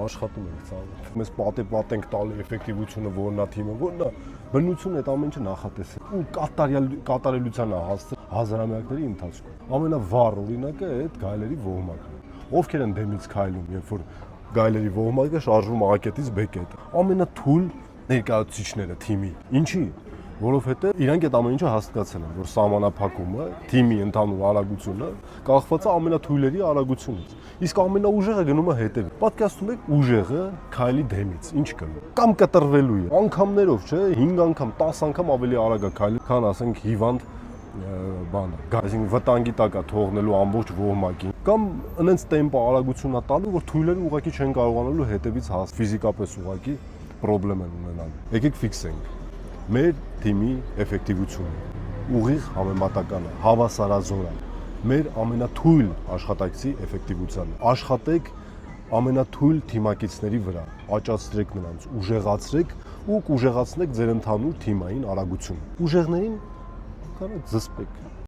աշխատում ենք ցավոք։ Մեզ պատեպատ ենք տալի էֆեկտիվությունը, որն է թիմը, որն է բնությունը այդ ամեն ինչը նախատեսել ու կատարելության է հասցրել հազարամյակների ընթացքում։ Ամենավառ օրինակը այդ գայլերի ոհմակն է։ Ովքեր են դեմից քայլում, երբ որ գայլերի ոհմակը շարժվում ակետից բեկետ։ Ամենաթույլ ներկայացուցիչները թիմի։ Ինչի՞։ Որովհետև իրանք այդ ամեն ինչը հասկացել են, որ սահմանափակումը, թիմի ընդհանուր արագությունը կախված է ամենաթույլերի արագությունից։ Իսկ ամենաուժեղը գնում է հետևի։ Պատկերացնում եք ուժեղը քայլի դեմից, ինչ կլինի։ Կամ կտրվելու է, անգամներով, չէ, 5 անգամ, 10 անգամ ավելի արագ է քայլի, քան ասենք հիվանդ բանը։ Այսինքն վտանգի տակ է թողնելու ամբողջ ոհմակին։ Կամ այնց տեմպո արագություն է տալու, որ թույլերը ուղղակի չեն կարողանալու հետևից հասնել, ֆիզիկապես ուղղակի խնդրեմ են ունենալու։ Եկեք ֆիքսենք։ Մեր թիմի էֆեկտիվությունը ուղիղ համեմատական է, հավասարազոր է մեր ամենաթույլ աշխատակցի էֆեկտիվությանը։ Աշխատեք ամենաթույլ թիմակիցների վրա, աճացրեք նրանց, ուժեղացրեք ու կուժեղացնեք ձեր ընդհանուր թիմային արագությունը։ Ուժեղներին կարողեք զսպեք։